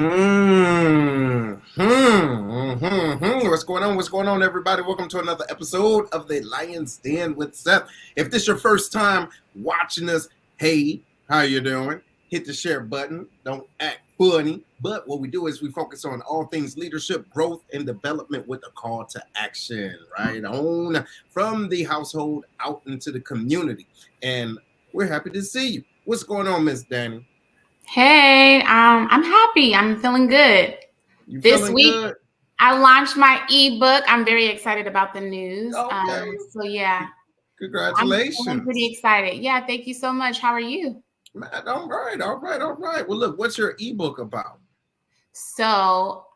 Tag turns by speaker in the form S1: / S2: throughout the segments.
S1: What's going on? What's going on, everybody? Welcome to another episode of the Lion's Den with Seth. If this is your first time watching us, hey, how you doing? Hit the share button. Don't act funny. But what we do is we focus on all things leadership, growth, and development with a call to action, right on from the household out into the community. And we're happy to see you. What's going on, Miss Danny?
S2: Hey, I'm happy. I'm feeling good. This week,
S1: good?
S2: I launched my ebook. I'm very excited about the news.
S1: Okay.
S2: So yeah,
S1: Congratulations.
S2: I'm pretty excited. Yeah, thank you so much. How are you?
S1: Man, all right. Well, look, what's your ebook about?
S2: So,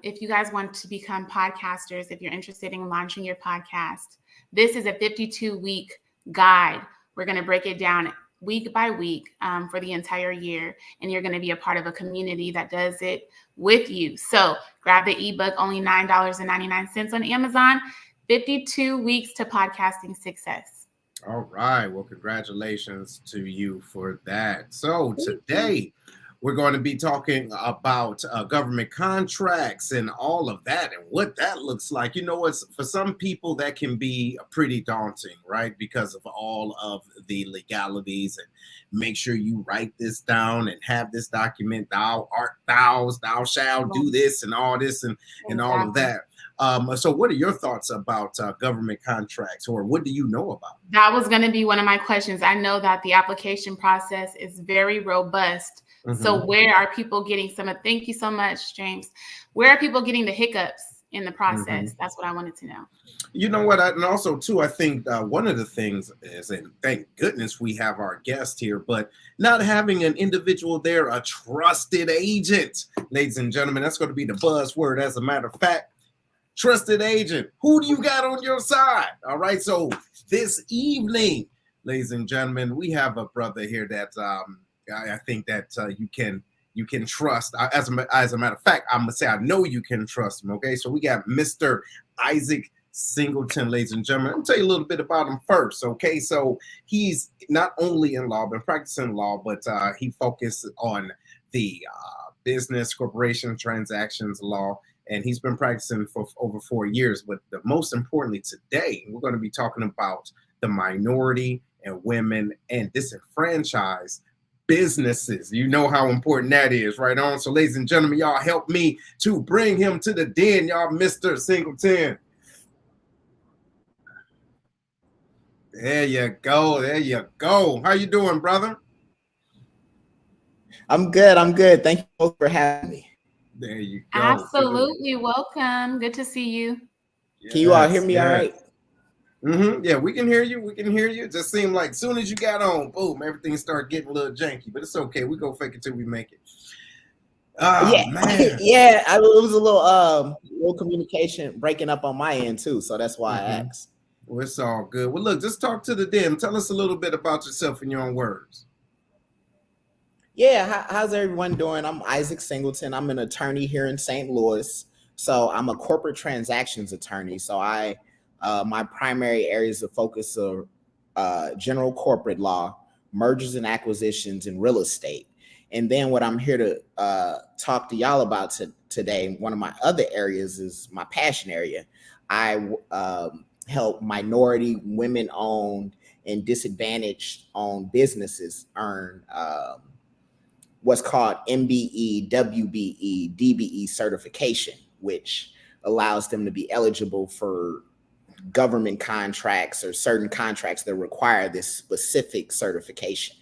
S2: if you guys want to become podcasters, if you're interested in launching your podcast, this is a 52-week guide. We're going to break it down week by week for the entire year, and you're going to be a part of a community that does it with you. So grab the ebook, only $9.99 on Amazon. 52 weeks to podcasting success.
S1: All right. Well, congratulations to you for that. So today we're going to be talking about government contracts and all of that and what that looks like. You know, what's for some people that can be pretty daunting, right? Because of all of the legalities, and make sure you write this down and have this document. Thou art thou shalt do this and all this and all of that. So what are your thoughts about government contracts, or what do you know about?
S2: That was going to be one of my questions. I know that the application process is very robust. Mm-hmm. So where are people getting thank you so much, James. Where are people getting the hiccups in the process? Mm-hmm. That's what I wanted to know.
S1: You know what? And also, too, I think one of the things is, and thank goodness we have our guest here, but not having an individual there, a trusted agent, ladies and gentlemen, that's going to be the buzzword. As a matter of fact, trusted agent. Who do you got on your side? All right. So this evening, ladies and gentlemen, we have a brother here that I think that you can trust. As a matter of fact, I'm gonna say I know you can trust him. Okay. So we got Mr. Issac Singleton, ladies and gentlemen. I'll tell you a little bit about him first. Okay. So he's not only in law, been practicing law, but he focused on the business, corporation, transactions law. And he's been practicing for over 4 years. But most importantly, today, we're going to be talking about the minority and women and disenfranchised businesses. You know how important that is, right on. So, ladies and gentlemen, y'all help me to bring him to the den, y'all, Mr. Singleton. There you go. There you go. How you doing, brother?
S3: I'm good. Thank you both for having me.
S1: There you go.
S2: Absolutely. Welcome. Good to see you.
S3: Can you all hear me all right?
S1: Mm-hmm. Yeah, we can hear you. It just seemed like as soon as you got on, boom, everything started getting a little janky. But it's okay. We go fake it till we make it.
S3: Oh, yeah. Man. Yeah, it was a little communication breaking up on my end too. So that's why I asked.
S1: Well, it's all good. Well, look, just talk to the den. Tell us a little bit about yourself in your own words.
S3: Yeah, how's everyone doing? I'm Issac Singleton. I'm an attorney here in St. Louis. So I'm a corporate transactions attorney. So my primary areas of focus are general corporate law, mergers and acquisitions, and real estate. And then what I'm here to talk to y'all about today, one of my other areas is my passion area. I help minority, women-owned, and disadvantaged-owned businesses earn what's called MBE, WBE, DBE certification, which allows them to be eligible for government contracts or certain contracts that require this specific certification.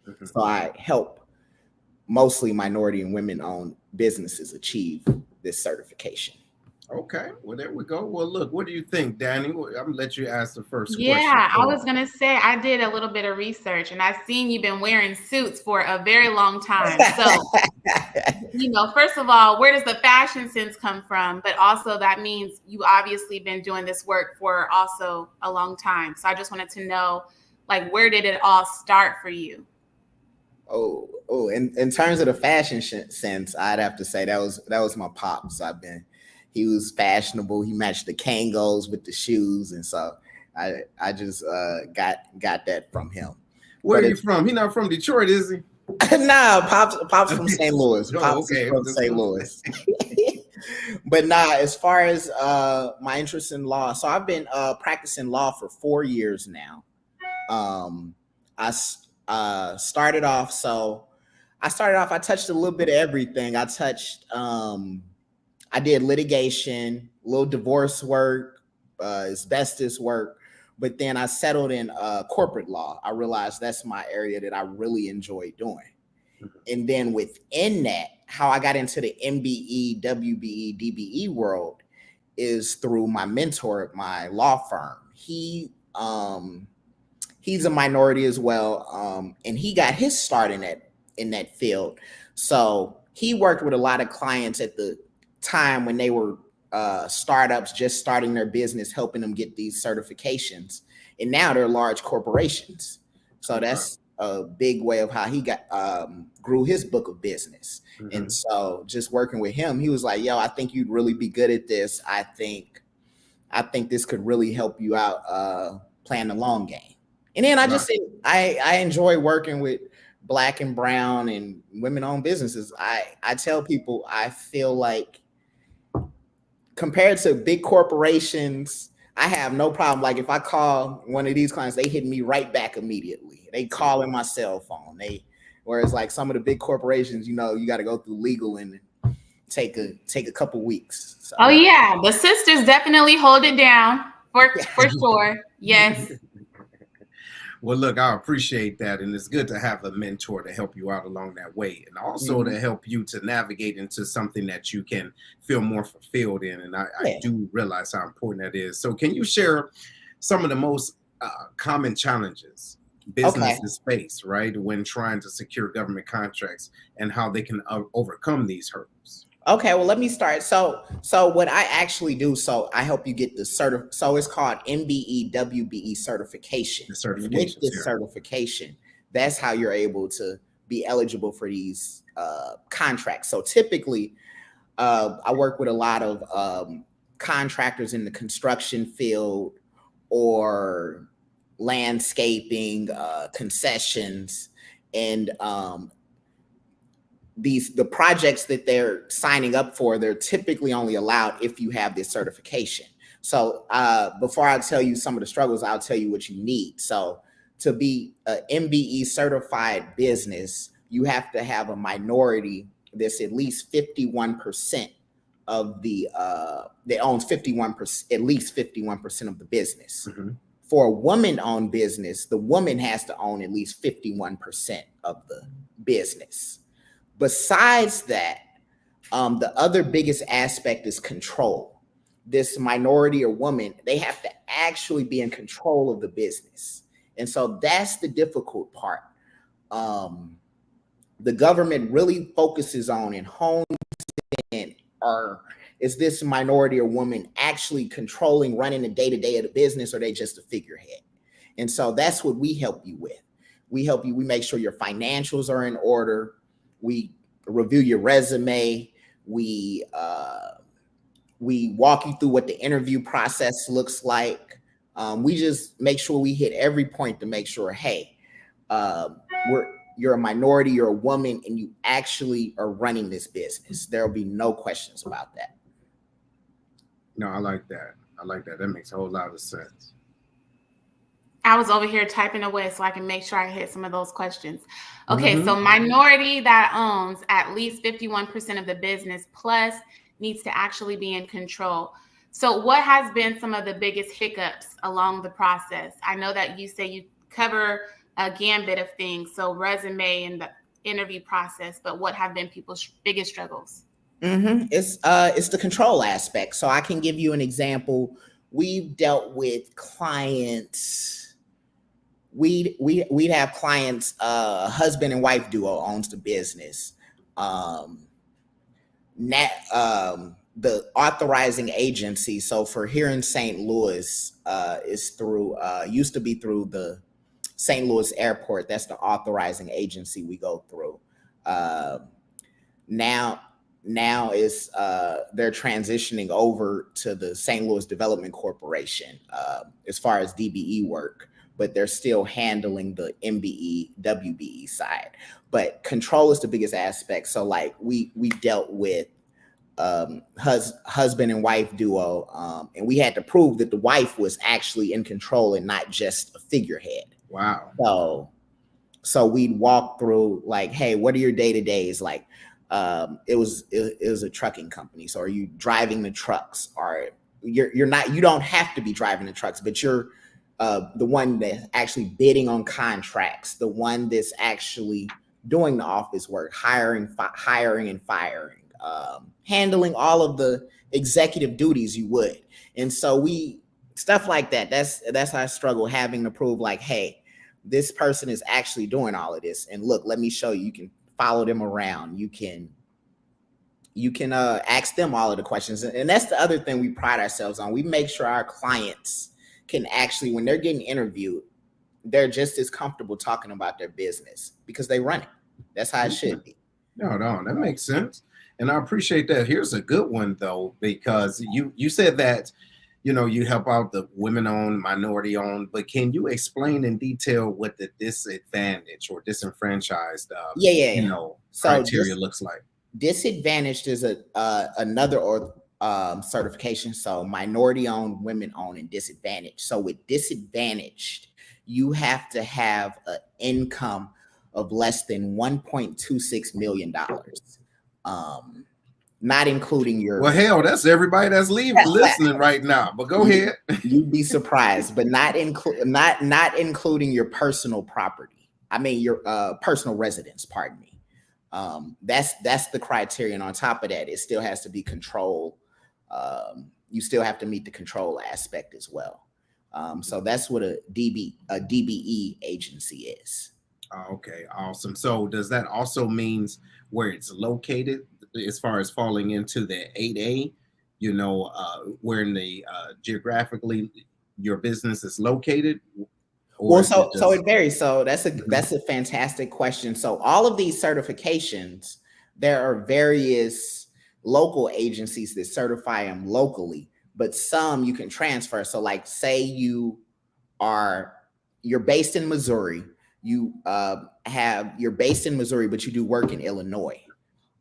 S3: Mm-hmm. So I help mostly minority and women-owned businesses achieve this certification.
S1: Okay, well, there we go. Well, look, what do you think, Danny? I'm going to let you ask the first question.
S2: Yeah, I was going to say, I did a little bit of research, and I've seen you've been wearing suits for a very long time. So, first of all, where does the fashion sense come from? But also that means you obviously been doing this work for also a long time. So I just wanted to know, where did it all start for you?
S3: Oh, in terms of the fashion sense, I'd have to say that was my pops. He was fashionable. He matched the Kangos with the shoes, and so I just got that from him.
S1: Where are you from? He's not from Detroit, is he?
S3: Nah, pops from St. Louis.
S1: Oh,
S3: Pops is
S1: okay.
S3: from St. Louis. But nah, as far as my interest in law, so I've been practicing law for 4 years now. I started off. I touched a little bit of everything. I did litigation, a little divorce work, asbestos work, but then I settled in corporate law. I realized that's my area that I really enjoy doing. And then within that, how I got into the MBE, WBE, DBE world is through my mentor at my law firm. He's a minority as well, and he got his start in that field. So he worked with a lot of clients at the time when they were startups just starting their business, helping them get these certifications, and now they're large corporations. So that's a big way of how he got grew his book of business.
S1: Mm-hmm.
S3: And so just working with him, he was like, "Yo, I think you'd really be good at this. I think this could really help you out playing the long game." And then I just said, I enjoy working with Black and brown and women-owned businesses. I tell people I feel like compared to big corporations, I have no problem. Like if I call one of these clients, they hit me right back immediately. They call in my cell phone. Whereas like some of the big corporations, you got to go through legal and take a couple weeks. So.
S2: Oh yeah, the sisters definitely hold it down for sure. Yes.
S1: Well, look, I appreciate that. And it's good to have a mentor to help you out along that way, and also to help you to navigate into something that you can feel more fulfilled in. And I do realize how important that is. So can you share some of the most common challenges businesses face, right, when trying to secure government contracts, and how they can overcome these hurdles?
S3: Okay, well, let me start. So what I actually do, so I help you get the so it's called MBE WBE certification.
S1: The certification.
S3: With this certification, that's how you're able to be eligible for these contracts. So typically, I work with a lot of contractors in the construction field or landscaping, concessions, and the projects that they're signing up for, they're typically only allowed if you have this certification. So before I tell you some of the struggles, I'll tell you what you need. So to be an MBE certified business, you have to have a minority that's at least 51% of the that owns 51%, at least 51% of the business. Mm-hmm. For a woman-owned business, the woman has to own at least 51% of the business. Besides that, the other biggest aspect is control. This minority or woman, they have to actually be in control of the business. And so that's the difficult part. The government really focuses on and hones in, is this minority or woman actually controlling, running the day-to-day of the business, or are they just a figurehead? And so that's what we help you with. We make sure your financials are in order. We review your resume. We walk you through what the interview process looks like. We just make sure we hit every point to make sure, hey, you're a minority, you're a woman, and you actually are running this business. There will be no questions about that.
S1: No, I like that. That makes a whole lot of sense.
S2: I was over here typing away so I can make sure I hit some of those questions. Okay, so minority that owns at least 51% of the business plus needs to actually be in control. So what has been some of the biggest hiccups along the process? I know that you say you cover a gambit of things, so resume and the interview process, but what have been people's biggest struggles?
S3: It's the control aspect. So I can give you an example. We've dealt with clients. We'd have clients, husband and wife duo owns the business. The authorizing agency. So for here in St. Louis, is through, used to be through the St. Louis airport. That's the authorizing agency we go through. Now is they're transitioning over to the St. Louis Development Corporation as far as DBE work. but they're still handling the MBE, WBE side. But control is the biggest aspect. So like we dealt with husband and wife duo, and we had to prove that the wife was actually in control and not just a figurehead.
S1: Wow.
S3: So we'd walk through like, hey, what are your day-to-days like? It was a trucking company. So are you driving the trucks? Or you're not, you don't have to be driving the trucks, but you're the one that's actually bidding on contracts, the one that's actually doing the office work, hiring and firing, handling all of the executive duties you would. And so stuff like that. That's how I struggle, having to prove like, hey, this person is actually doing all of this. And look, let me show you. You can follow them around. You can ask them all of the questions. And that's the other thing we pride ourselves on. We make sure our clients can actually, when they're getting interviewed, they're just as comfortable talking about their business because they run it. That's how it should be.
S1: No, that makes sense. And I appreciate that. Here's a good one though, because you said that, you help out the women-owned, minority-owned, but can you explain in detail what the disadvantaged or disenfranchised, criteria looks like?
S3: Disadvantaged is another certification. So minority-owned, women-owned, and disadvantaged. So with disadvantaged, you have to have an income of less than $1.26 million. Not including your...
S1: Well, hell, that's everybody that's listening right now. But go ahead.
S3: You'd be surprised, but not including your personal property. I mean, your personal residence. Pardon me. That's the criterion. On top of that, it still has to be control. You still have to meet the control aspect as well. So that's what a DBE agency is.
S1: Okay, awesome. So does that also means where it's located as far as falling into the 8A, where in the geographically your business is located?
S3: Well, so it varies. So that's a fantastic question. So all of these certifications, there are various local agencies that certify them locally, but some you can transfer. So like say you're based in Missouri, you're based in Missouri, but you do work in Illinois.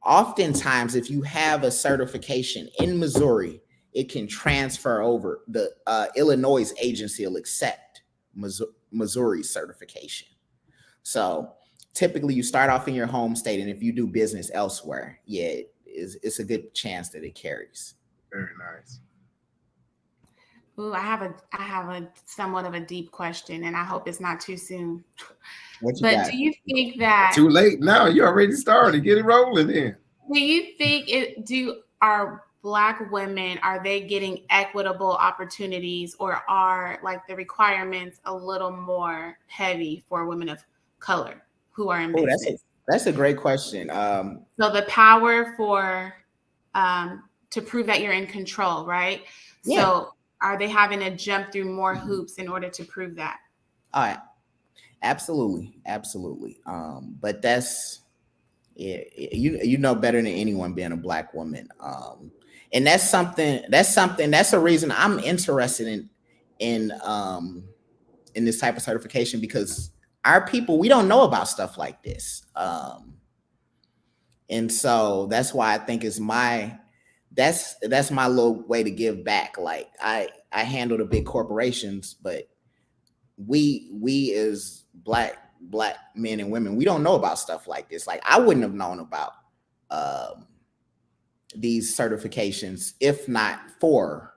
S3: Oftentimes, if you have a certification in Missouri, it can transfer over. The Illinois agency will accept Missouri certification. So typically you start off in your home state, and if you do business elsewhere, it's a good chance that it carries.
S1: Very nice.
S2: Ooh, I have a somewhat of a deep question, and I hope it's not too soon. But do you think that
S1: too late now? You already started. Get it rolling in.
S2: Do you think our Black women, are they getting equitable opportunities, or are like the requirements a little more heavy for women of color who are in business?
S3: That's a great question.
S2: So the power for to prove that you're in control, right? Yeah. So are they having to jump through more hoops in order to prove that?
S3: All right. Absolutely. But that's, you know better than anyone, being a Black woman. And that's a reason I'm interested in this type of certification, because our people, we don't know about stuff like this. And so that's why I think that's my little way to give back. Like I handle the big corporations, but we as black men and women, we don't know about stuff like this. Like I wouldn't have known about these certifications if not for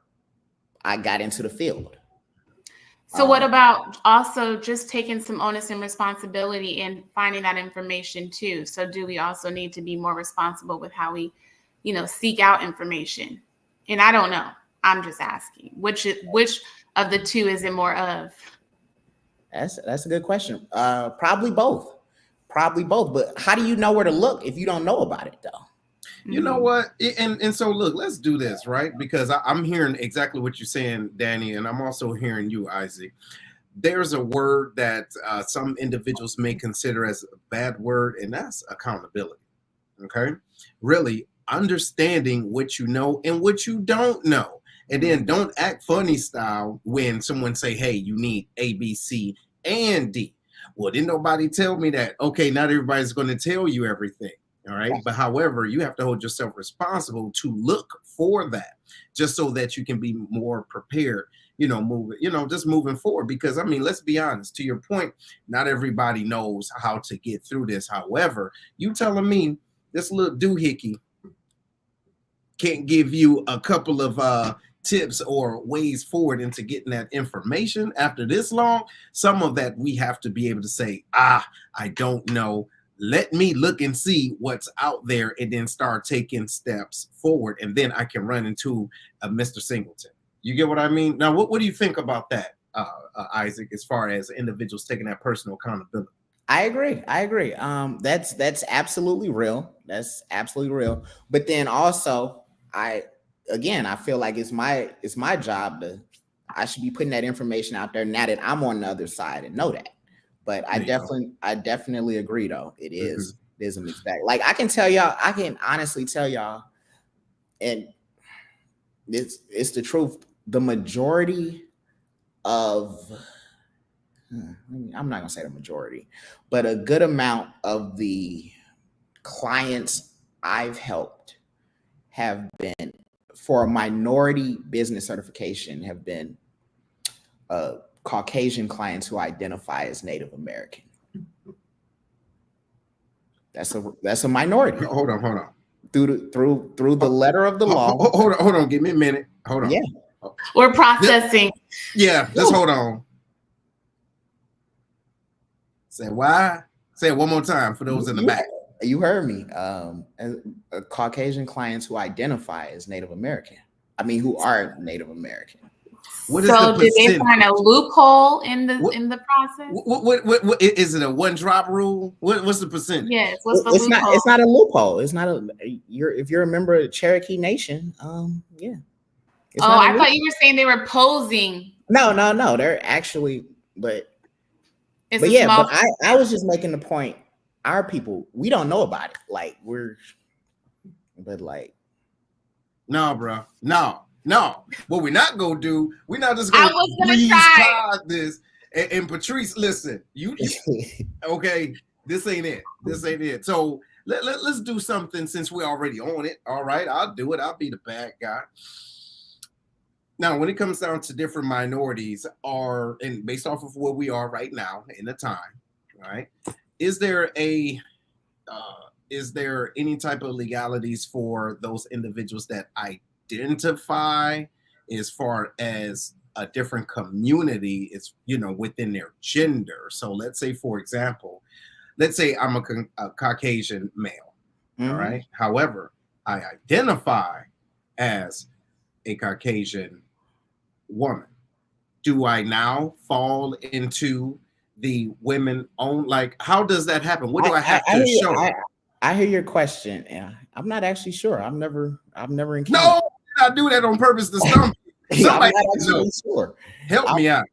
S3: I got into the field.
S2: So what about also just taking some onus and responsibility in finding that information too? So do we also need to be more responsible with how we, seek out information? And I don't know. I'm just asking, which of the two is it more of?
S3: That's a good question. Probably both. But how do you know where to look if you don't know about it, though?
S1: You know what? And so look, let's do this, right? Because I'm hearing exactly what you're saying, Danny, and I'm also hearing you, Isaac. There's a word that some individuals may consider as a bad word, and that's accountability. Okay? Really understanding what you know and what you don't know. And then don't act funny style when someone say, hey, you need A, B, C, and D. Well, didn't nobody tell me that. Okay, not everybody's going to tell you everything. All right. But however, you have to hold yourself responsible to look for that just so that you can be more prepared, just moving forward. Because I mean, let's be honest, to your point, not everybody knows how to get through this. However, you telling me this little doohickey can't give you a couple of tips or ways forward into getting that information after this long, some of that we have to be able to say, I don't know. Let me look and see what's out there and then start taking steps forward. And then I can run into Mr. Singleton. You get what I mean? Now, what do you think about that, Isaac, as far as individuals taking that personal accountability?
S3: I agree. That's absolutely real. That's absolutely real. But then also, I feel like it's my job I should be putting that information out there now that I'm on the other side and know that. But I definitely agree though. It is a mixed bag. Like I can honestly tell y'all, and it's the truth. The majority of I'm not gonna say the majority, but a good amount of the clients I've helped have been for a minority business certification have been Caucasian clients who identify as Native American. That's a minority.
S1: Hold on.
S3: Through the letter of the law.
S1: Hold on. Give me a minute. Hold on.
S3: Yeah.
S2: We're processing.
S1: Just hold on. Say why? Say it one more time for those in the back.
S3: You heard me. Caucasian clients who identify as Native American. I mean, who are Native American.
S2: So did they find a loophole in the process?
S1: What is it, a one drop rule? What's the percentage?
S2: Yes. What's the loophole?
S3: It's not a loophole. It's not if you're a member of Cherokee Nation, yeah.
S2: I thought you were saying they were posing.
S3: No. They're actually, but I was just making the point. Our people, we don't know about it. Like
S1: no, bro. No. What we're not gonna do, we're not just gonna breeze past this. And Patrice, listen, you okay? This ain't it. So let's do something since we're already on it. All right, I'll do it. I'll be the bad guy. Now, when it comes down to different minorities, and based off of where we are right now in the time, right? Is there any type of legalities for those individuals that identify as far as a different community is, within their gender? So let's say, for example, I'm a Caucasian male, all right? However, I identify as a Caucasian woman. Do I now fall into the women own? Like, how does that happen? What do I have to show?
S3: I hear your question. Yeah, I'm not actually sure. I've never encountered.
S1: No, I do that on purpose to stump you. Somebody
S3: sure.
S1: Help me out.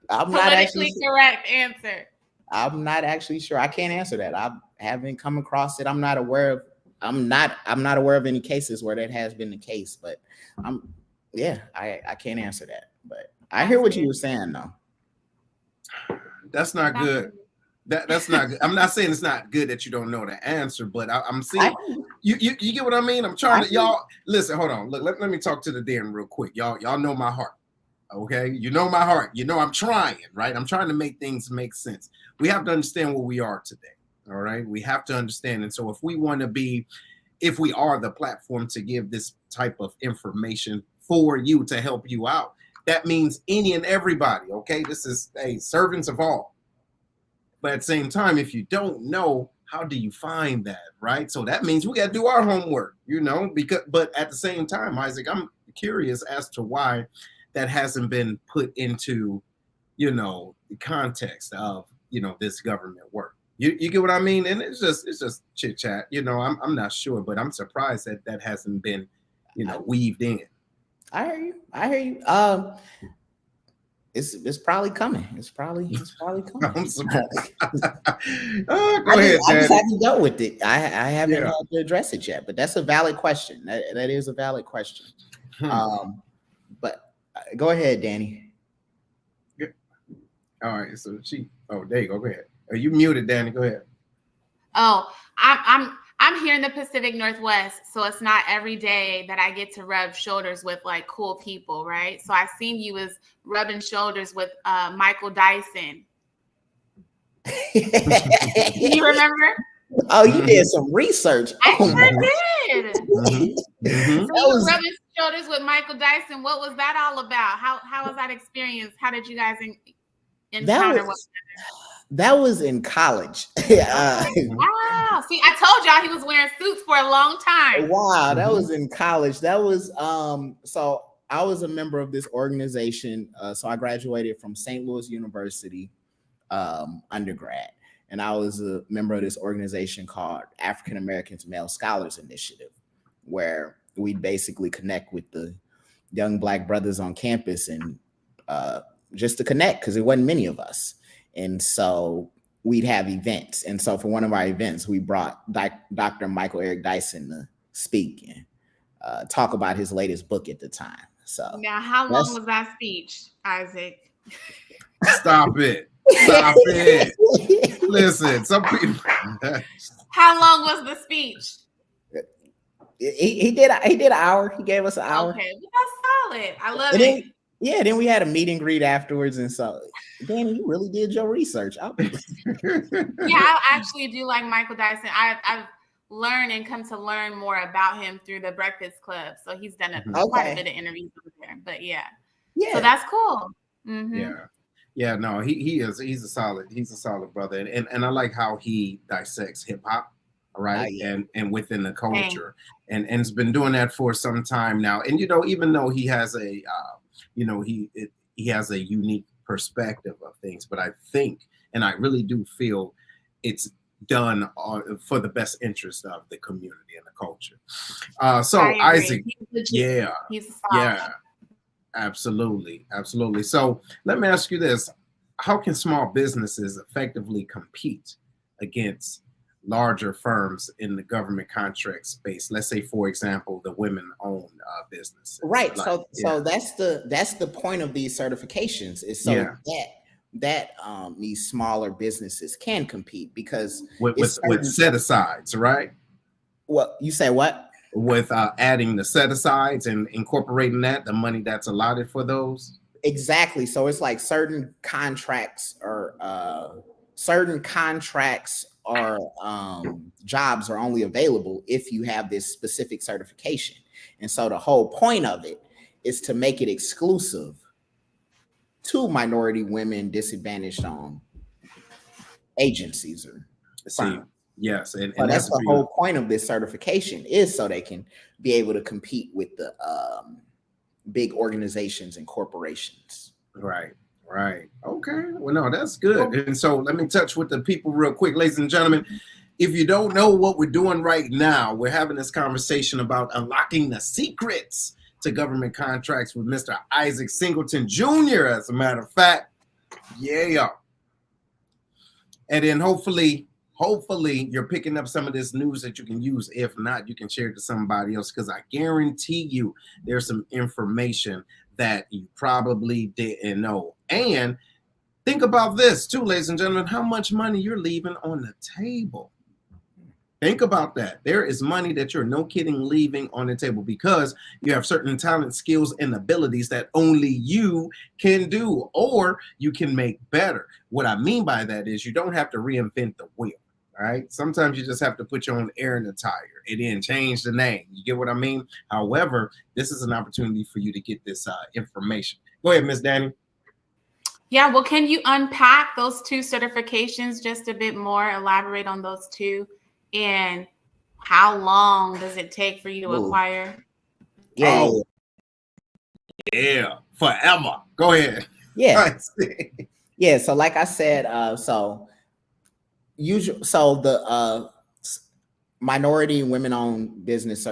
S3: I'm not
S2: politically correct answer.
S3: I'm not actually sure. I can't answer that. I haven't come across it. I'm not aware of any cases where that has been the case. But I can't answer that. But I hear what you were saying though.
S1: That's not good. That's not good. I'm not saying it's not good that you don't know the answer, but I'm seeing you get what I mean? I'm trying to, y'all listen, hold on. Look, let me talk to the Dan real quick. Y'all know my heart. Okay. You know my heart. I'm trying, right? I'm trying to make things make sense. We have to understand where we are today. All right. We have to understand. And so if we are the platform to give this type of information for you to help you out, that means any and everybody. Okay. This is servants of all. But at the same time, if you don't know, how do you find that, right? So that means we got to do our homework, but at the same time, Isaac, I'm curious as to why that hasn't been put into, the context of, this government work. You get what I mean? And it's just chit chat, I'm not sure, but I'm surprised that hasn't been, weaved in.
S3: I hear you. It's probably coming. It's probably coming.
S1: Go ahead,
S3: I just haven't dealt with it. I haven't had to address it yet, but that's a valid question. That is a valid question. But go ahead, Danny.
S1: All right, so there you go. Go ahead. Are you muted, Danny? Go ahead.
S2: Oh, I'm here in the Pacific Northwest, so it's not every day that I get to rub shoulders with like cool people, right? So I seen you was rubbing shoulders with Michael Dyson. You remember?
S3: Oh, you did some research.
S2: I
S3: Oh,
S2: sure did.
S1: Mm-hmm.
S2: So you were rubbing shoulders with Michael Dyson. What was that all about? How was that experience? How did you guys encounter one?
S3: That was in college.
S2: Wow. See, I told y'all he was wearing suits for a long time.
S3: Wow, that was in college. That was so I was a member of this organization. So I graduated from St. Louis University undergrad, and I was a member of this organization called African Americans Male Scholars Initiative, where we basically connect with the young Black brothers on campus and just to connect, because there wasn't many of us. And so we'd have events. And so for one of our events, we brought Dr. Michael Eric Dyson to speak and talk about his latest book at the time. So
S2: now, how long was that speech, Isaac?
S1: Stop it. Stop it. Listen, some people.
S2: How long was the speech?
S3: He did an hour. He gave us an hour.
S2: Okay, well, that's solid. I love it.
S3: Then we had a meet and greet afterwards, and so Danny, you really did your research.
S2: Yeah, I actually do like Michael Dyson. I've learned and come to learn more about him through the Breakfast Club. So he's done quite a bit of interviews over there. But yeah, so that's cool. Mm-hmm.
S1: Yeah. No, he's a solid brother, and I like how he dissects hip hop. Right. And within the culture, and has been doing that for some time now. And even though he has a he has a unique perspective of things, but I think, and I really do feel, it's done for the best interest of the community and the culture. So Isaac, absolutely. So let me ask you this: how can small businesses effectively compete against larger firms in the government contract space? Let's say, for example, the women-owned business.
S3: Right. So that's the point of these certifications, is so that these smaller businesses can compete, because
S1: with set-asides, right?
S3: What you say? What?
S1: With adding the set-asides and incorporating the money that's allotted for those.
S3: Exactly. So it's like certain contracts or jobs are only available if you have this specific certification. And so the whole point of it is to make it exclusive to minority women, disadvantaged agencies or firms.
S1: Yes, and
S3: that's the whole point of this certification, is so they can be able to compete with the big organizations and corporations.
S1: Right. Okay. Well, no, that's good. And so let me touch with the people real quick, ladies and gentlemen. If you don't know what we're doing right now, we're having this conversation about unlocking the secrets to government contracts with Mr. Issac Singleton Jr., as a matter of fact. Yeah. And then hopefully you're picking up some of this news that you can use. If not, you can share it to somebody else, because I guarantee you there's some information that you probably didn't know. And think about this too, ladies and gentlemen, how much money you're leaving on the table. Think about that. There is money that you're, no kidding, leaving on the table because you have certain talent, skills, and abilities that only you can do, or you can make better. What I mean by that is you don't have to reinvent the wheel. All right. Sometimes you just have to put your own air in the tire and then change the name. You get what I mean? However, this is an opportunity for you to get this information. Go ahead, Miss Danny.
S2: Yeah. Well, can you unpack those two certifications just a bit more? Elaborate on those two, and how long does it take for you to acquire?
S3: Yeah.
S1: Yeah. Forever. Go ahead.
S3: Yeah. Yeah. So like I said, the minority and women-owned business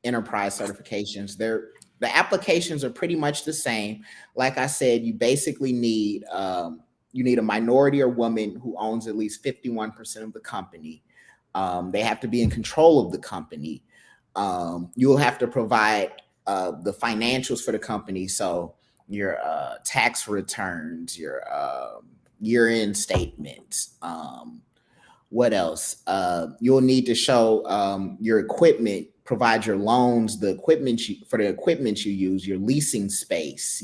S3: enterprise certifications, the applications are pretty much the same. Like I said, you basically need a minority or woman who owns at least 51% of the company. They have to be in control of the company. You'll have to provide the financials for the company, so your tax returns, your year-end statements. What else? You'll need to show your equipment, provide your loans, the equipment for the equipment you use, your leasing space,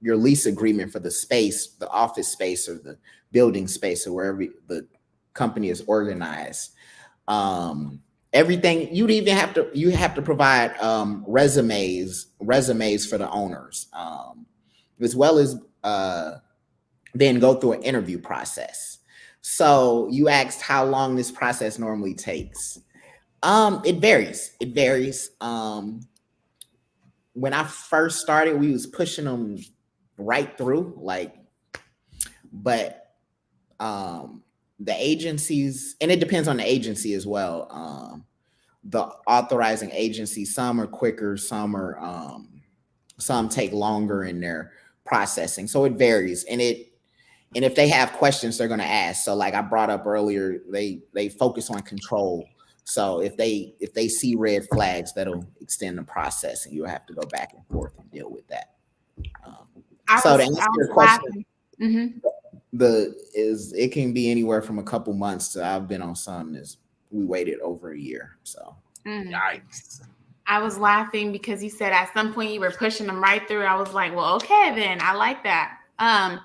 S3: your lease agreement for the space, the office space or the building space or wherever the company is organized. Everything you have to provide resumes for the owners, as well as then go through an interview process. So you asked how long this process normally takes. It varies. When I first started, we was pushing them right through, but the agencies, and it depends on the agency as well. The authorizing agency, some are quicker, some take longer in their processing. So it varies, and if they have questions, they're going to ask. So like I brought up earlier, they focus on control. So if they see red flags, that'll extend the process, and you'll have to go back and forth and deal with that. So to answer your question, it can be anywhere from a couple months to I've been on some we waited over a year. So
S1: yikes.
S2: I was laughing because you said at some point you were pushing them right through. I was like, well, okay, then I like that. I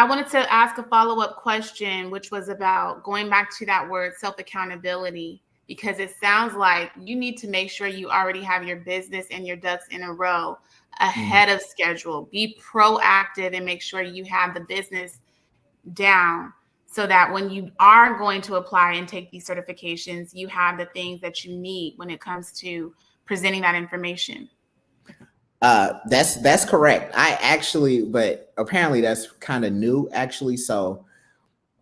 S2: wanted to ask a follow-up question, which was about going back to that word self-accountability, because it sounds like you need to make sure you already have your business and your ducks in a row ahead of schedule. Be proactive and make sure you have the business down so that when you are going to apply and take these certifications, you have the things that you need when it comes to presenting that information.
S3: That's correct. But apparently that's kind of new actually. So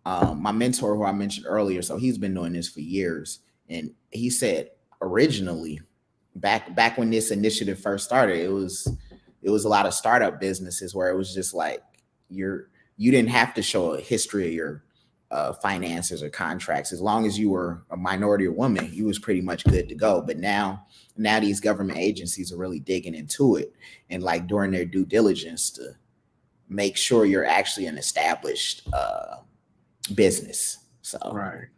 S3: my mentor who I mentioned earlier, so he's been doing this for years, and he said originally back when this initiative first started, it was a lot of startup businesses where it was just like you didn't have to show a history of your finances or contracts. As long as you were a minority or woman, you was pretty much good to go. But now these government agencies are really digging into it and like doing their due diligence to make sure you're actually an established business. So
S1: right.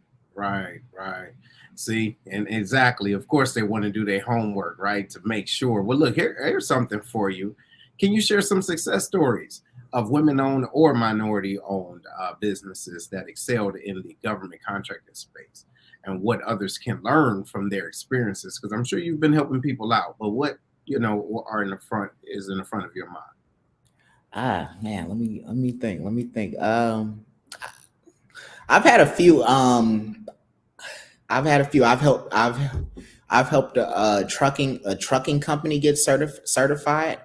S1: See, and exactly. Of course, they want to do their homework, right, to make sure. Well, look, here's something for you. Can you share some success stories of women-owned or minority-owned businesses that excelled in the government contracting space, and what others can learn from their experiences? Because I'm sure you've been helping people out, but what are in the front of your mind?
S3: Man, let me think. I've had a few. I've helped a trucking company get certified.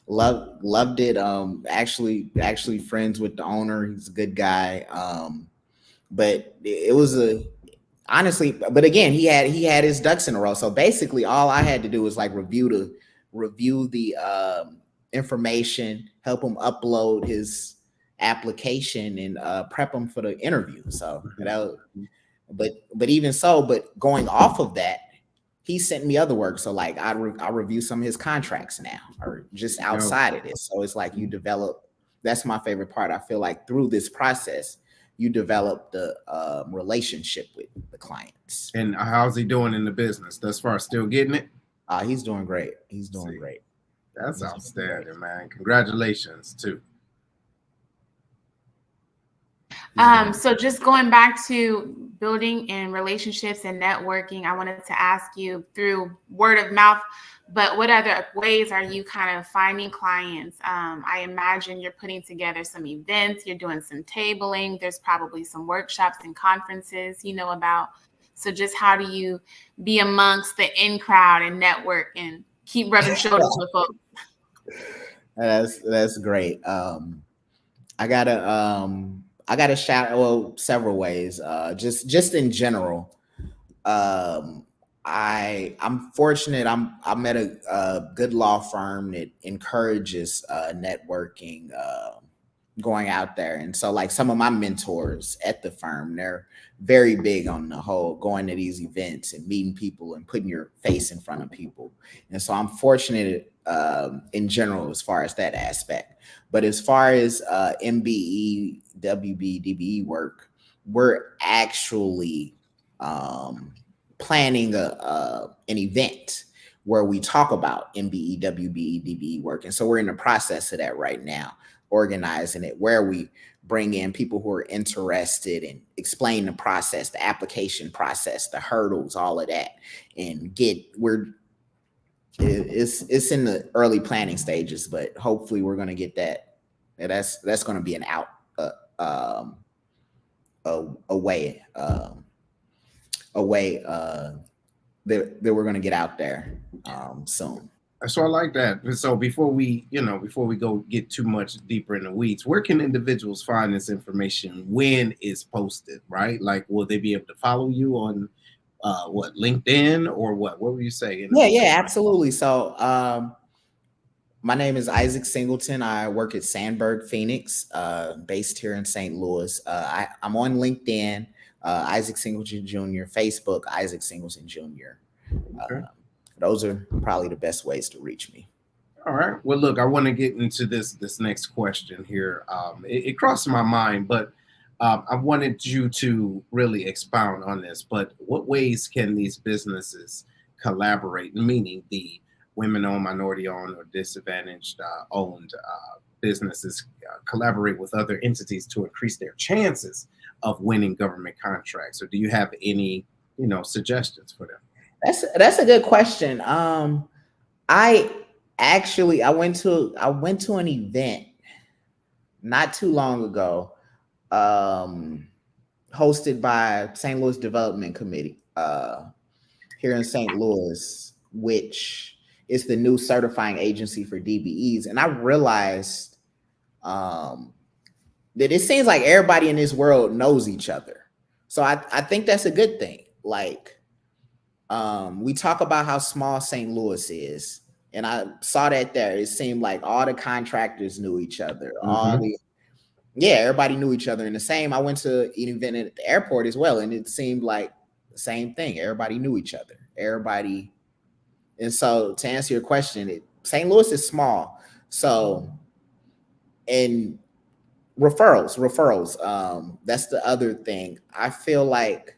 S3: Loved it. Actually friends with the owner. He's a good guy. But it was honestly, but again, he had his ducks in a row. So basically all I had to do was like review the information, help him upload his application, and prep him for the interview. So but even so, but going off of that, he sent me other work. So like I review some of his contracts now, or just outside of this. So it's like you develop. That's my favorite part. I feel like through this process, you develop the relationship with the clients.
S1: And how's he doing in the business thus far? Still getting it?
S3: He's doing great. He's doing great.
S1: That's outstanding, man. Congratulations too.
S2: So just going back to building and relationships and networking, I wanted to ask you through word of mouth, but what other ways are you kind of finding clients? I imagine you're putting together some events, you're doing some tabling, there's probably some workshops and conferences you know about. So just how do you be amongst the in crowd and network and keep rubbing shoulders with folks?
S3: That's great. I gotta shout several ways. Just in general. I'm fortunate. I'm at a good law firm that encourages networking. going out there. And so like some of my mentors at the firm, they're very big on the whole going to these events and meeting people and putting your face in front of people. And so I'm fortunate in general as far as that aspect. But as far as MBE, WB, DBE work, we're actually planning an event where we talk about MBE, WBE, DBE work. And so we're in the process of that right now, organizing it, where we bring in people who are interested and explain the process, the application process, the hurdles, all of that, and it's in the early planning stages, but hopefully we're going to get that. That's going to be an way that we're going to get out there soon.
S1: So I like that. So before we go get too much deeper in the weeds, where can individuals find this information when it's posted, right? Like, will they be able to follow you on LinkedIn or what? What were you saying?
S3: Yeah, absolutely. So my name is Issac Singleton. I work at Sandberg Phoenix, based here in St. Louis. I'm on LinkedIn, Issac Singleton Jr., Facebook, Issac Singleton Jr. Okay. Those are probably the best ways to reach me.
S1: All right. Well, look, I want to get into this next question here. It crossed my mind, but I wanted you to really expound on this. But what ways can these businesses collaborate, meaning the women-owned, minority-owned, or disadvantaged owned businesses collaborate with other entities to increase their chances of winning government contracts? Or do you have any, suggestions for them?
S3: That's a good question. I went to an event not too long ago, hosted by St. Louis Development Committee here in St. Louis, which is the new certifying agency for DBEs. And I realized that it seems like everybody in this world knows each other. So I think that's a good thing. Like, we talk about how small St. Louis is, and I saw that there. It seemed like all the contractors knew each other. Mm-hmm. Everybody knew each other. And the same, I went to an event at the airport as well, and it seemed like the same thing. Everybody knew each other. Everybody. And so to answer your question, St. Louis is small. So, and referrals, that's the other thing. I feel like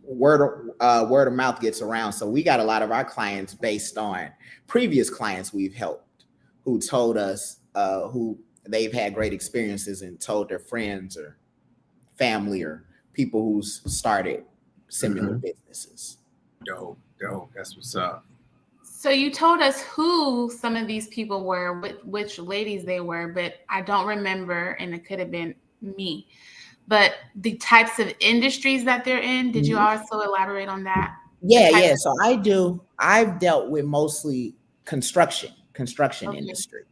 S3: word of mouth gets around. So we got a lot of our clients based on previous clients we've helped who told us who they've had great experiences and told their friends or family or people who's started similar businesses.
S1: Dope. That's what's up.
S2: So you told us who some of these people were, which ladies they were, but I don't remember, and it could have been me. But the types of industries that they're in, did you also elaborate on that?
S3: Yeah. So I've dealt with mostly construction industry.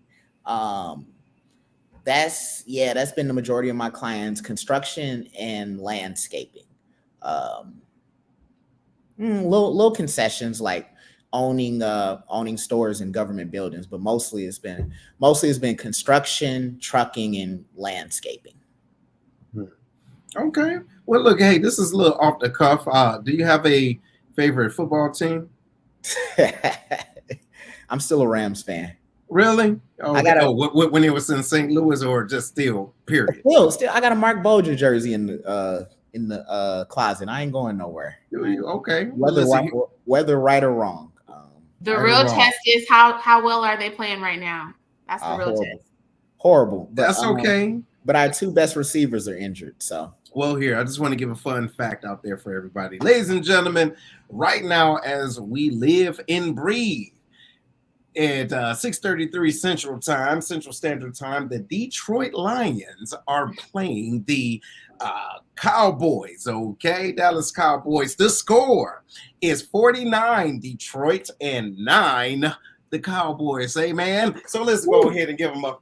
S3: That's been the majority of my clients, construction and landscaping. Little concessions like owning stores in government buildings, but mostly it's been construction, trucking, and landscaping.
S1: Okay. Well, look, hey, this is a little off the cuff. Do you have a favorite football team?
S3: I'm still a Rams fan.
S1: Really? When it was in St. Louis, or just still, period?
S3: Still, I got a Mark Bolger jersey in the closet. I ain't going nowhere.
S1: Okay.
S3: Whether right or wrong.
S2: The real test is how well are they playing right now? That's the real test.
S3: Horrible.
S1: That's okay.
S3: But our two best receivers are injured. So,
S1: well, here, I just want to give a fun fact out there for everybody. Ladies and gentlemen, right now, as we live and breathe, at 6:33 Central Standard Time, the Detroit Lions are playing the Cowboys, okay? Dallas Cowboys. The score is 49 Detroit and 9 the Cowboys. Amen. So let's go ahead and give them a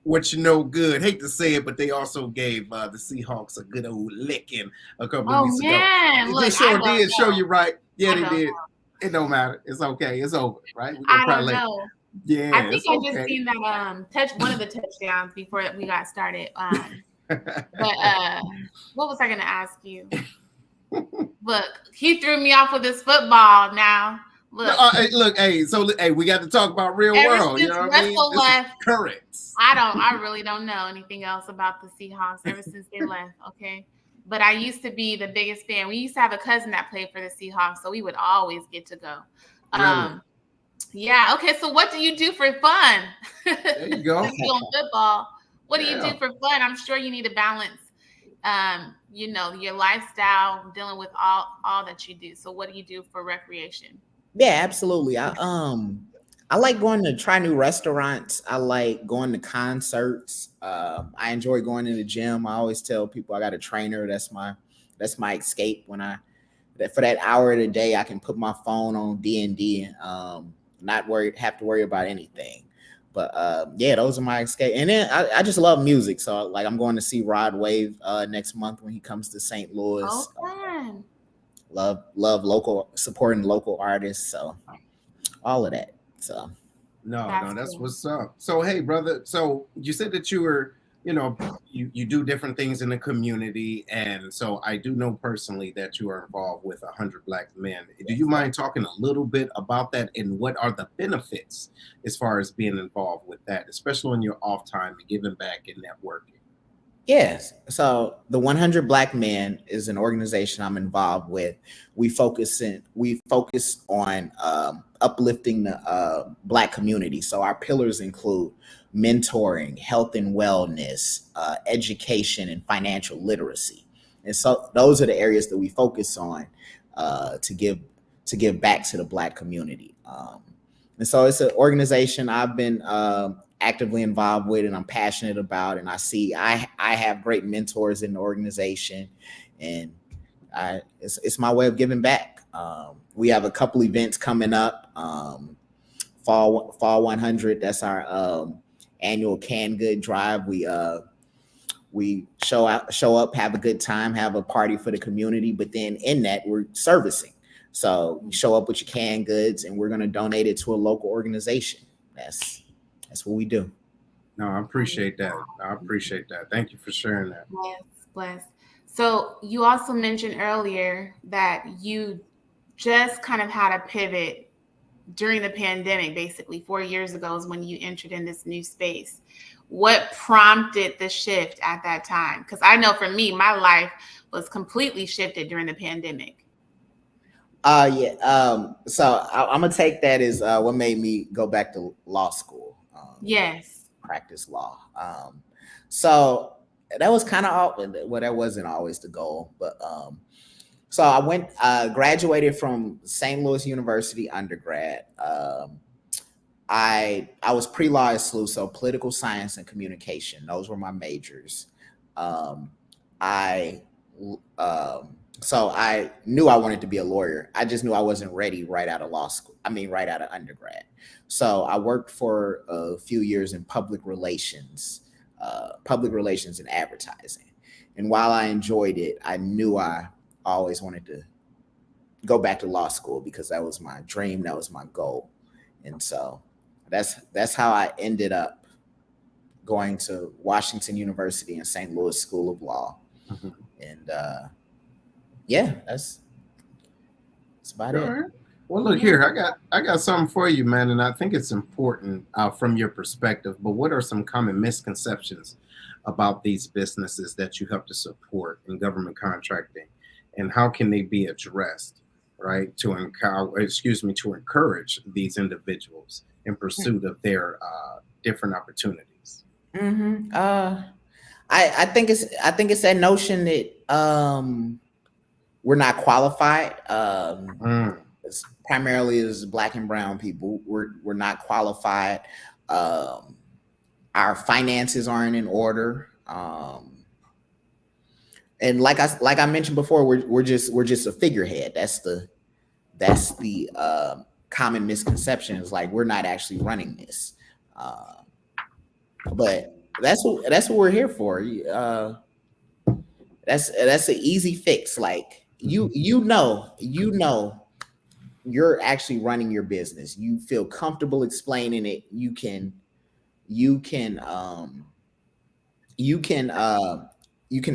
S1: what good. Hate to say it, but they also gave the Seahawks a good old licking a couple of weeks ago. They sure did show you right. Yeah, they did. It don't matter. It's okay. It's over, right?
S2: I don't know. I think
S1: Yes.
S2: I just
S1: Okay.
S2: seen that one of the touchdowns before we got started. But what was I gonna ask you? Look, he threw me off with his football now. Look,
S1: Look, hey, so hey, we got to talk about real
S2: ever
S1: world. You
S2: since
S1: know what I mean?
S2: Russell
S1: This is
S2: left,
S1: current.
S2: I really don't know anything else about the Seahawks ever since they left. Okay. But I used to be the biggest fan. We used to have a cousin that played for the Seahawks, so we would always get to go.
S1: Really?
S2: Yeah. Okay. So what do you do for fun?
S1: There you go.
S2: Since you're on football, what do you
S1: Yeah.
S2: do for fun? I'm sure you need to balance, your lifestyle, dealing with all that you do. So what do you do for recreation?
S3: Yeah, absolutely. I like going to try new restaurants. I like going to concerts. I enjoy going to the gym. I always tell people I got a trainer. That's my escape. For that hour of the day, I can put my phone on D&D, not have to worry about anything. But yeah, those are my escape. And then I just love music. So like I'm going to see Rod Wave next month when he comes to St. Louis.
S2: Oh, fun.
S3: Love supporting local artists. So all of that. So
S1: That's what's up. So hey, brother. So you said that you were, you do different things in the community, and so I do know personally that you are involved with 100 Black Men. Do you mind talking a little bit about that, and what are the benefits as far as being involved with that, especially on your off time and giving back and networking?
S3: Yes. So the 100 Black Men is an organization I'm involved with. We focus on uplifting the Black community. So our pillars include mentoring, health and wellness, education, and financial literacy. And so those are the areas that we focus on to give back to the Black community. And so it's an organization I've been actively involved with, and I'm passionate about, and I have great mentors in the organization, and it's my way of giving back. We have a couple events coming up. Fall 100, that's our annual canned good drive. We show up, have a good time, have a party for the community, but then in that we're servicing. So you show up with your canned goods, and we're going to donate it to a local organization. That's what we do.
S1: No, I appreciate that. Thank you for sharing that.
S2: Yes, bless. So you also mentioned earlier that you just kind of had a pivot during the pandemic. Basically 4 years ago is when you entered in this new space. What prompted the shift at that time? Because I know for me, my life was completely shifted during the pandemic.
S3: So I'm gonna take that as what made me go back to law school.
S2: Yes.
S3: Practice law. So that was kind of that wasn't always the goal, but so I graduated from St. Louis University undergrad. I was pre-law at SLU, so political science and communication. Those were my majors. So I knew I wanted to be a lawyer. I just knew I wasn't ready right out of law school. Right out of undergrad. So I worked for a few years in public relations and advertising. And while I enjoyed it, I knew I always wanted to go back to law school because that was my dream. That was my goal. And so that's how I ended up going to Washington University and St. Louis School of Law. Mm-hmm. And yeah, that's about it.
S1: Right. Well, look here, I got something for you, man, and I think it's important from your perspective. But what are some common misconceptions about these businesses that you help to support in government contracting, and how can they be addressed, right? To encourage these individuals in pursuit of their different opportunities.
S3: Mm-hmm. I think it's that notion that we're not qualified. It's primarily as Black and brown people, we're not qualified. Our finances aren't in order. And like I mentioned before, we're just a figurehead. That's the common misconception, is like we're not actually running this. But that's what we're here for. That's an easy fix. Like you know you're actually running your business. You feel comfortable explaining it. You can you can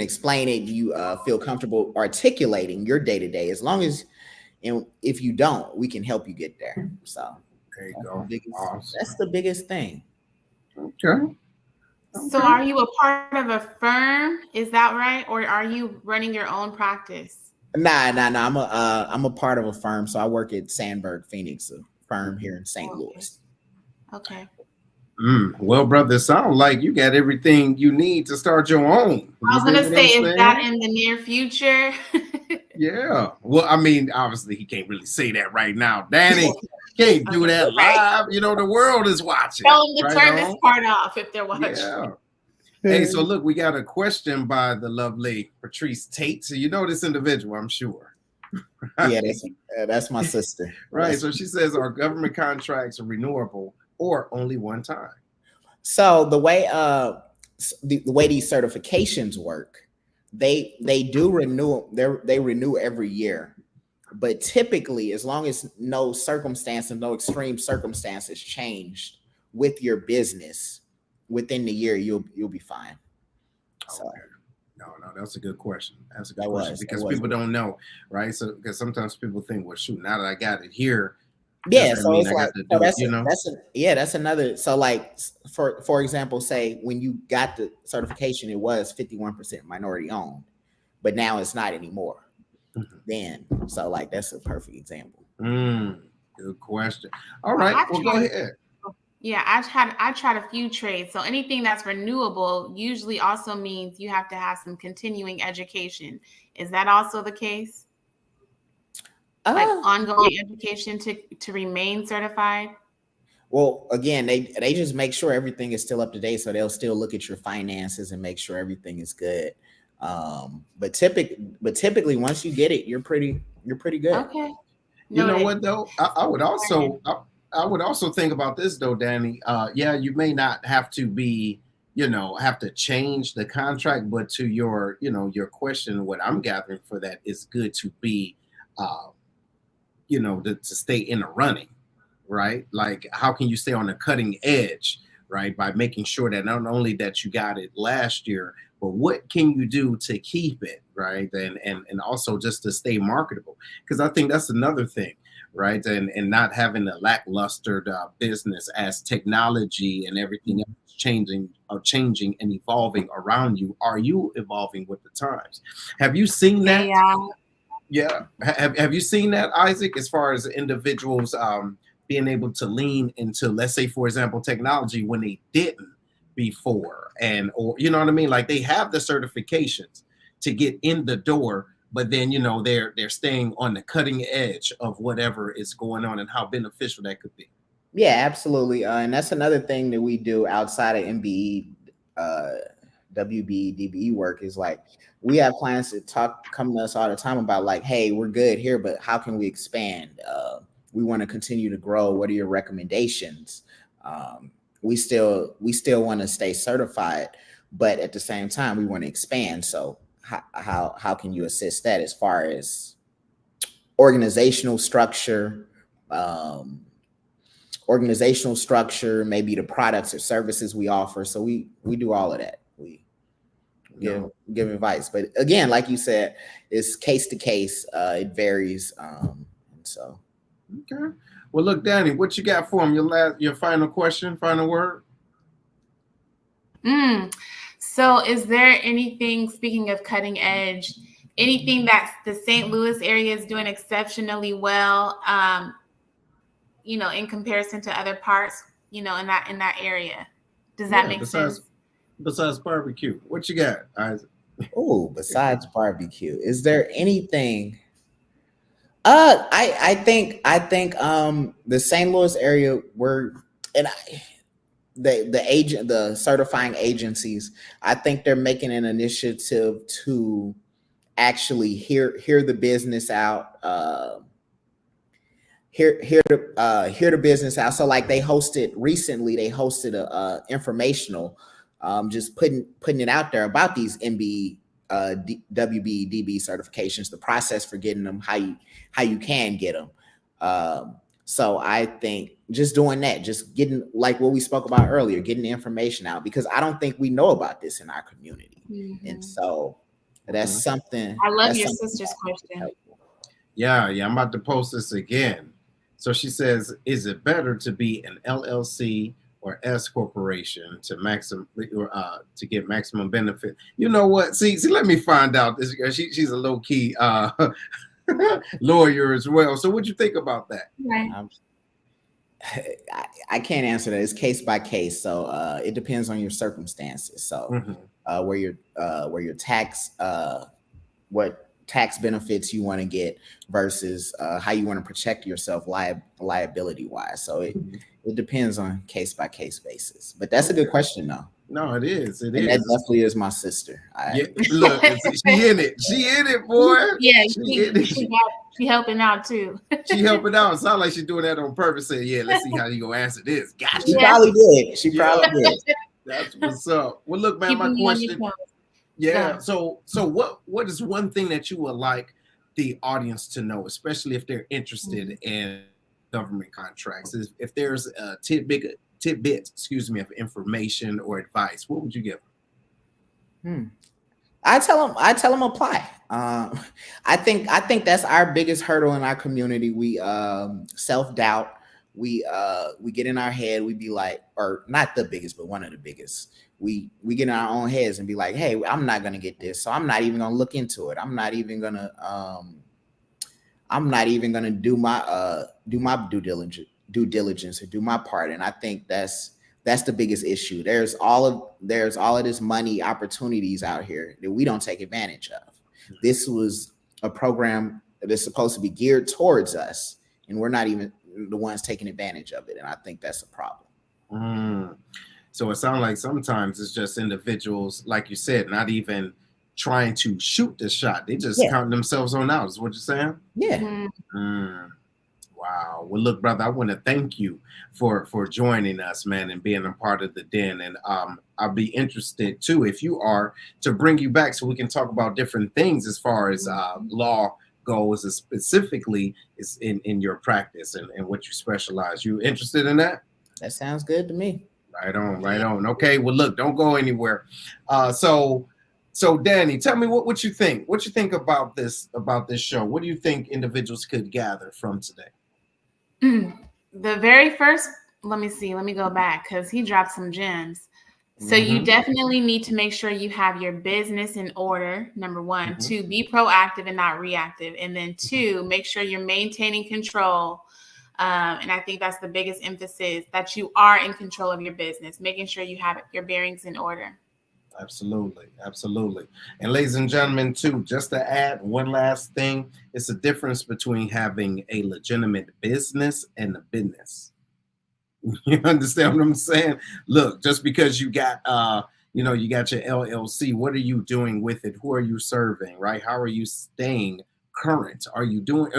S3: explain it. You feel comfortable articulating your day to day. As long as, and if you don't, we can help you get there. So
S1: There you go. Awesome.
S3: that's the biggest thing.
S1: Okay.
S2: So are you a part of a firm? Is that right? Or are you running your own practice?
S3: Nah. I'm a part of a firm. So I work at Sandberg Phoenix, a firm here in St. Louis.
S2: Okay.
S1: Well, brother, sound like you got everything you need to start your own.
S2: I was going to say, is that in the near future?
S1: Yeah. Well, I mean, obviously he can't really say that right now. Danny can't do that live. You know, the world is watching.
S2: Tell them to turn this part off if they're watching.
S1: Yeah. Hey, so look, we got a question by the lovely Patrice Tate. So you know this individual, I'm sure.
S3: Yeah, that's my sister.
S1: Right. So she says, are government contracts renewable or only one time?
S3: So the way the way these certifications work, they do renew. They renew every year, but typically, as long as no circumstance and no extreme circumstances changed with your business within the year, you'll be fine. So.
S1: Okay. No, that's a good question. That's a good question because people don't know, right? So because sometimes people think, well, shoot, now that I got it here,
S3: yeah. So it's like that's another. So like for example, say when you got the certification, it was 51% minority owned, but now it's not anymore. Mm-hmm. Then so like that's a perfect example.
S1: Good question. All right, well go ahead.
S2: Yeah, I tried a few trades. So anything that's renewable usually also means you have to have some continuing education. Is that also the case? Like ongoing education to remain certified?
S3: Well, again, they just make sure everything is still up to date. So they'll still look at your finances and make sure everything is good. But typically once you get it, you're pretty good.
S2: Okay.
S1: You know what though? I would also think about this though, Danny. Yeah, you may not have to be, have to change the contract, but to your, your question, what I'm gathering for that is good to be, to stay in the running, right? Like, how can you stay on the cutting edge, right? By making sure that not only that you got it last year, but what can you do to keep it, right? And also just to stay marketable, because I think that's another thing, right? And not having a lackluster business as technology and everything else changing and evolving around you. Are you evolving with the times? Have you seen that? Yeah. Have you seen that, Isaac, as far as individuals being able to lean into, let's say, for example, technology when they didn't before, or you know what I mean? Like they have the certifications to get in the door, but then, they're staying on the cutting edge of whatever is going on and how beneficial that could be.
S3: Yeah, absolutely. And that's another thing that we do outside of MBE, WB, DBE work is like, we have clients that come to us all the time about like, hey, we're good here, but how can we expand? We want to continue to grow. What are your recommendations? We still want to stay certified, but at the same time, we want to expand. So how can you assist that as far as organizational structure, maybe the products or services we offer? So we do all of that. We give advice, but again, like you said, it's case to case. It varies. So.
S1: Okay. Well, look, Danny, what you got for him? Your final question, final word?
S2: So is there anything, speaking of cutting edge, anything that the St. Louis area is doing exceptionally well, in comparison to other parts, in that area? Does that make sense?
S1: Besides barbecue, what you got, Isaac?
S3: Oh, besides barbecue, is there anything? I think the St. Louis area the certifying agencies, I think they're making an initiative to actually hear the business out, hear the business out. So like they hosted a informational, just putting it out there about these MBE, WB, DB certifications, the process for getting them, how you can get them. So I think just doing that, just getting like what we spoke about earlier, getting the information out, because I don't think we know about this in our community. And so that's something.
S2: I love
S3: that's
S2: your
S3: something
S2: sister's question.
S3: helpful.
S1: Yeah, I'm about to post this again. So she says, is it better to be an LLC or S corporation to to get maximum benefit? You know what? See, let me find out this. She's a low key lawyer as well. So what you think about that?
S2: Right.
S3: I can't answer that. It's case by case. So it depends on your circumstances. So where your tax, what tax benefits you want to get versus how you want to protect yourself liability wise. So it depends on case by case basis. But that's a good question though.
S1: No, it is. It
S3: and
S1: is.
S3: That definitely is my sister.
S1: Yeah, look, she in it. She in it, boy.
S2: Yeah,
S1: she
S2: helping out too.
S1: She helping out. It sounds like she's doing that on purpose. Saying, "Yeah, let's see how you gonna answer this." Gotcha.
S3: She probably did. She probably did.
S1: That's what's up. Well, look, man, my question. Yeah. So what is one thing that you would like the audience to know, especially if they're interested in government contracts? If there's a tidbit, of information or advice, what would you give them?
S3: I tell them apply. I think that's our biggest hurdle in our community. We self-doubt. We get in our head. We be like, or not the biggest, but one of the biggest. We get in our own heads and be like, hey, I'm not gonna get this, so I'm not even gonna look into it. I'm not even gonna do my due diligence or do my part. And I think that's the biggest issue. There's all of this money opportunities out here that we don't take advantage of. This was a program that's supposed to be geared towards us, and we're not even the ones taking advantage of it. And I think that's a problem.
S1: So it sounds like sometimes it's just individuals, like you said, not even trying to shoot the shot. They just count themselves on out, is what you're saying?
S3: Yeah.
S1: Wow. Well, look, brother, I want to thank you for joining us, man, and being a part of the Den. And I'll be interested, too, if you are, to bring you back so we can talk about different things as far as law goes, specifically is in your practice and what you specialize. You interested in that?
S3: That sounds good to me.
S1: Right on. Okay, well, look, don't go anywhere. So Danny, tell me what you think. What you think about this show? What do you think individuals could gather from today?
S2: The very first, let me go back because he dropped some gems. So you definitely need to make sure you have your business in order, number one. Two, be proactive and not reactive. And then two, make sure you're maintaining control. And I think that's the biggest emphasis, that you are in control of your business, making sure you have your bearings in order.
S1: Absolutely. And ladies and gentlemen, too, just to add one last thing, it's a difference between having a legitimate business and a business. You understand what I'm saying? Look, just because you got you got your LLC, what are you doing with it? Who are you serving, right? How are you staying current? Are you doing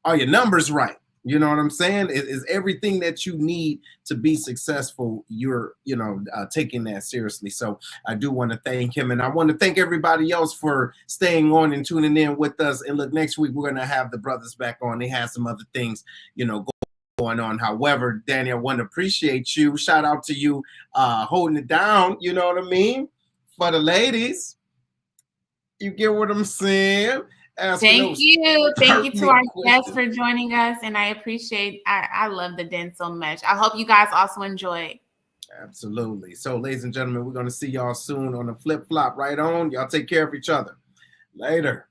S1: are your numbers right? You know what I'm saying? Is everything that you need to be successful, you're taking that seriously. So I do want to thank him, and I want to thank everybody else for staying on and tuning in with us. And look, next week we're going to have the brothers back on. They have some other things, going on. However, Danny, I want to appreciate you. Shout out to you holding it down, you know what I mean? For the ladies. You get what I'm saying?
S2: Thank you to our guests for joining us, and I appreciate. I love the Den so much. I hope you guys also enjoyed.
S1: Absolutely. So, ladies and gentlemen, we're going to see y'all soon on the flip flop. Right on. Y'all take care of each other. Later.